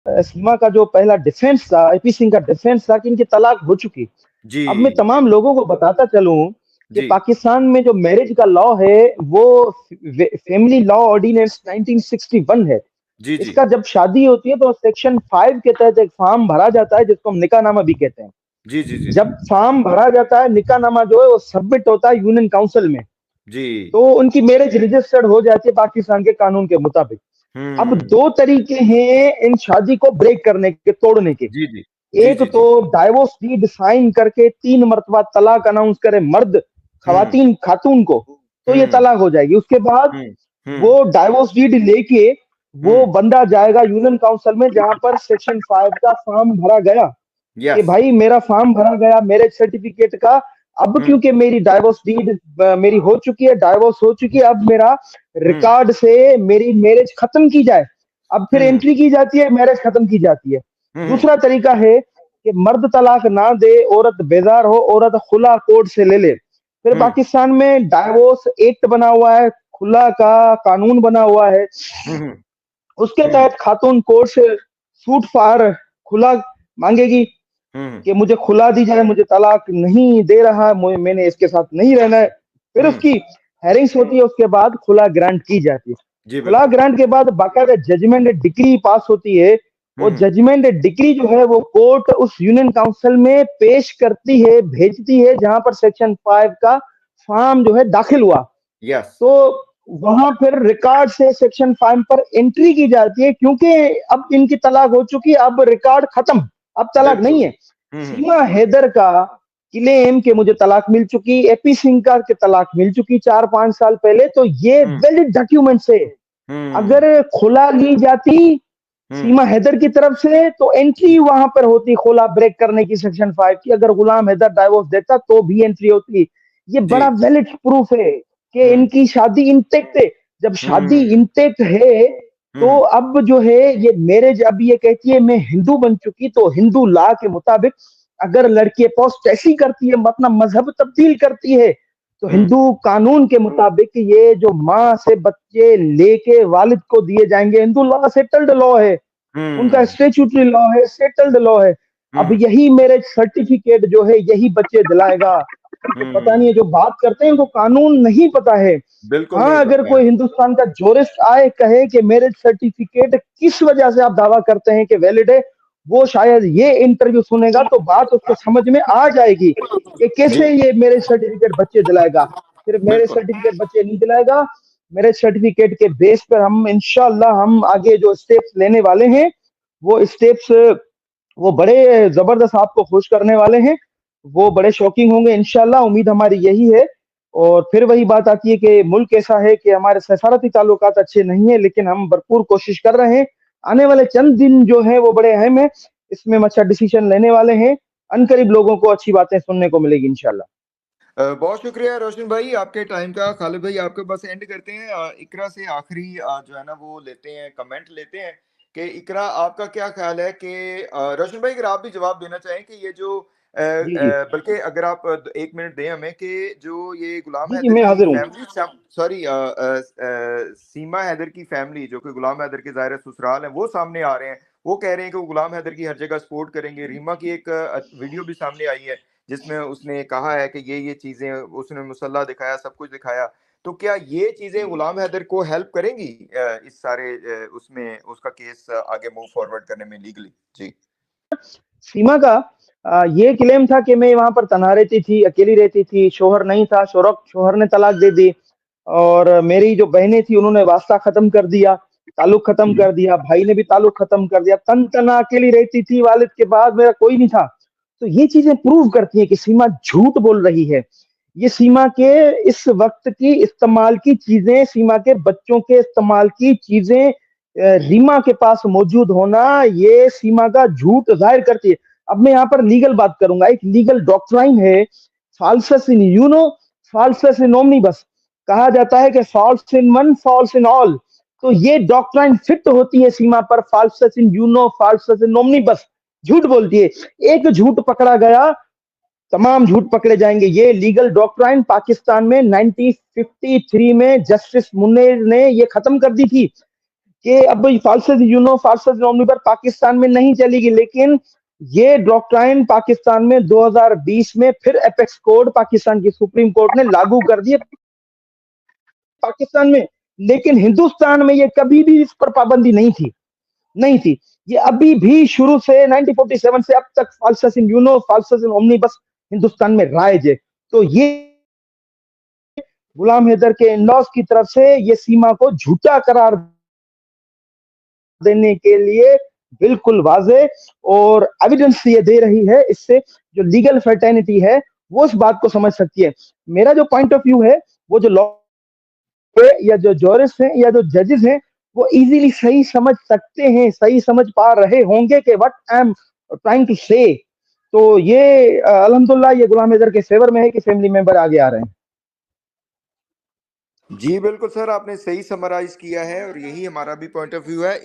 सीमा का जो पहला डिफेंस था, एपी सिंह का डिफेंस था कि इनकी तलाक हो चुकी। अब मैं जी तमाम लोगों को बताता चलूं कि जी पाकिस्तान में जो मैरिज का लॉ है वो फैमिली लॉ ऑर्डिनेंस 1961 है। जी जी इसका जब शादी होती है तो सेक्शन 5 के तहत एक फॉर्म भरा जाता है जिसको हम निकाहनामा भी कहते हैं। जी जी जी जी जब फॉर्म भरा जाता है, निकाहनामा जो है वो सबमिट होता है यूनियन काउंसिल में, जी। तो उनकी मैरिज रजिस्टर्ड हो जाती है पाकिस्तान के कानून के मुताबिक। अब हम्म। दो तरीके हैं इन शादी को ब्रेक करने के, तोड़ने के। जी जी जी एक जी तो जी। डाइवोर्स डीड साइन करके 3 मरतबा तलाक अनाउंस करे मर्द हम्म खवातीन खातून को, तो ये हम्म तलाक हो जाएगी। उसके बाद हम्म हम्म वो डाइवोर्स डीड लेके वो हम्म। बंदा जाएगा यूनियन काउंसिल में जहां पर सेक्शन 5 का फॉर्म भरा गया कि यस। भाई मेरा फॉर्म भरा गया मैरिज सर्टिफिकेट का। अब हम्म क्योंकि मेरी डाइवोर्स डीड मेरी हो चुकी है, डाइवोर्स हो चुकी है, अब मेरा हम्म रिकॉर्ड से मेरी मैरिज खत्म की जाए। अब फिर हम्म एंट्री की जाती है, मैरिज खत्म की जाती है। हम्म दूसरा तरीका है कि मर्द तलाक ना दे, औरत बेजार हो, औरत खुला कोर्ट से ले ले। फिर हम्म पाकिस्तान में डाइवोर्स एक्ट बना हुआ है, खुला का कानून बना हुआ है। हम्म उसके हम्म तहत खातून कोर्ट से सूट फार खुला मांगेगी हम्म कि मुझे खुला दी जाए, मुझे तलाक नहीं दे रहा, मैंने इसके साथ नहीं रहना है। फिर हम्म। उसकी हेयरिंग्स होती है, उसके बाद खुला ग्रांट की जाती है। जी खुला बिल्कुल। ग्रांट के बाद बाकायदा जजमेंट डिग्री पास होती है। वो हम्म। जजमेंट डिग्री जो है वो कोर्ट उस यूनियन काउंसिल में पेश करती है, भेजती है जहां पर सेक्शन 5 का फॉर्म जो है दाखिल हुआ। यस। तो वहां फिर रिकॉर्ड से सेक्शन 5 पर एंट्री की जाती है, क्योंकि अब इनकी तलाक हो चुकी है, अब रिकॉर्ड खत्म, अब तलाक नहीं बिल्कुल। है। हम्म सीमा हैदर का क्लेम के मुझे तलाक मिल चुकी, एपी सिंह का के तलाक मिल चुकी 4-5 साल पहले, तो ये हम्म वैलिड डॉक्यूमेंट से हम्म अगर खुला ली जाती हम्म। सीमा हैदर की तरफ से तो एंट्री वहां पर होती खुला ब्रेक करने की सेक्शन 5 की। अगर गुलाम हैदर डाइवोर्स देता तो भी एंट्री होती। ये जी। बड़ा वैलिड प्रूफ है कि हम्म इनकी शादी इंटेक्ट है। जब शादी हम्म इंटेक्ट है तो हम्म। अब जो है ये मैरिज, अब ये कहती है मैं हिंदू बन चुकी, तो हिंदू लॉ के मुताबिक अगर लड़की अपोस्टेसी करती है, अपना मजहब तब्दील करती है, तो हम्म हिंदू कानून के मुताबिक ये जो माँ से बच्चे लेके वालिद को दिए जाएंगे, हिंदू लॉ सेटल्ड लॉ है, उनका हम्म स्टेचुटरी लॉ है, सेटल्ड लॉ है। अब हम्म यही मैरिज सर्टिफिकेट जो है यही बच्चे दिलाएगा। इनको पता नहीं है, हम्म। जो बात करते हैं उनको कानून नहीं पता है। बिल्कुल नहीं हाँ, अगर पता है। कोई हिंदुस्तान का जोरिस्ट आए कहे कि मैरिज सर्टिफिकेट किस वजह से आप दावा करते हैं कि वैलिड है, वो शायद ये इंटरव्यू सुनेगा तो बात उसको समझ में आ जाएगी कि जी कैसे ये मैरिज सर्टिफिकेट बच्चे दिलाएगा। सिर्फ मैरिज बिल्कुल। सर्टिफिकेट बच्चे नहीं दिलाएगा, मैरिज सर्टिफिकेट के बेस पर हम इंशाल्लाह हम आगे जो स्टेप्स लेने वाले हैं वो स्टेप्स वो बड़े जबरदस्त आपको खुश करने वाले हैं। वो बड़े शॉकिंग होंगे इंशाल्लाह, उम्मीद हमारी यही है। और फिर वही बात आती है कि मुल्क ऐसा है कि हमारे सफारती ताल्लुकात अच्छे नहीं है, लेकिन हम भरपूर कोशिश कर रहे हैं। आने वाले चंद दिन जो है वो बड़े अहम है, इसमें हम अच्छा डिसीजन लेने वाले हैं। अनकरीब लोगों को अच्छी बातें सुनने को मिलेगी इंशाल्लाह। बहुत शुक्रिया रोशन भाई आपके टाइम का। खालिद भाई आपके बस एंड करते हैं। इकरा से आखिरी जो है ना वो लेते हैं, कमेंट लेते हैं कि इकरा आपका क्या ख्याल है कि रोशन भाई अगर आप भी जवाब देना चाहें कि ये जो जी जी बल्कि अगर आप 1 मिनट दें हमें कि जो ये गुलाम जी जी, हैदर मैं की हाजिर हूँ। फैमिली, सॉरी सीमा हैदर की फैमिली जो कि गुलाम हैदर के ज़ाहिर है ससुराल है वो सामने आ रहे हैं। वो कह रहे हैं कि वो गुलाम हैदर की हर जगह सपोर्ट करेंगे। रीमा की एक वीडियो भी सामने आई है जिसमें उसने कहा है कि ये चीज़ें उसने मुसल्ला दिखाया, सब कुछ दिखाया। तो क्या ये चीज़ें गुलाम हैदर को हेल्प करेंगी इस सारे उसमें उसका केस आगे मूव फॉरवर्ड करने में लीगली? जी। सीमा का ये क्लेम था कि मैं वहां पर तनहा रहती थी, अकेली रहती थी, शोहर नहीं था, शोहर शोहर ने तलाक दे दी, और मेरी जो बहनें थी उन्होंने वास्ता खत्म कर दिया, ताल्लुक खत्म कर दिया, भाई ने भी ताल्लुक खत्म कर दिया, तन तना अकेली रहती थी, वालिद के बाद मेरा कोई नहीं था। तो ये चीजें प्रूव करती है कि सीमा झूठ बोल रही है। ये सीमा के इस वक्त की इस्तेमाल की चीजें, सीमा के बच्चों के इस्तेमाल की चीजें रीमा के पास मौजूद होना, ये सीमा का झूठ जाहिर करती है। अब मैं यहाँ पर लीगल बात करूंगा। एक लीगल डॉक्ट्राइन है फाल्सस इन यूनो, फाल्सस इन ओमनीबस। कहा जाता है कि falls in one falls in all. तो ये डॉक्ट्राइन फिट होती है सीमा पर, फाल्सस इन यूनो फाल्सस इन ओमनीबस। झूठ बोलती है, एक झूठ पकड़ा गया तमाम झूठ पकड़े जाएंगे। ये लीगल डॉक्ट्राइन पाकिस्तान में 1953 में जस्टिस मुन्नेर ने ये खत्म कर दी थी कि अब फाल्सेस यूनो फाल्सेस नॉमिनी पर पाकिस्तान में नहीं चलेगी, लेकिन ये डॉक्ट्राइन पाकिस्तान में 2020 में फिर एपेक्स कोड पाकिस्तान की सुप्रीम कोर्ट ने लागू कर दिए पाकिस्तान में। लेकिन हिंदुस्तान में ये कभी भी इस पर पाबंदी नहीं थी। ये अभी भी शुरू से 1947 से अब तक फाल्सस इन यूनो फाल्सस इन ओमनिबस हिंदुस्तान में राइज है। तो ये गुलाम हैदर के इन लॉज की तरफ से ये सीमा को झूठा करार देने के लिए बिल्कुल वाजे और एविडेंस ये दे रही है। इससे जो लीगल फर्टेनिटी है वो इस बात को समझ सकती है। मेरा जो पॉइंट ऑफ व्यू है, वो जो लॉ या जो जॉरिस्ट हैं या जो जजेस हैं, वो इजीली सही समझ सकते हैं, सही समझ पा रहे होंगे कि what I am trying to say. तो ये अल्हम्दुलिल्लाह ये गुलाम हैदर के फेवर में है कि फैमिली मेंबर आगे आ रहे हैं। जी बिल्कुल सर, आपने सही समराइज किया है और यही हमारा भी पॉइंट ऑफ व्यू है।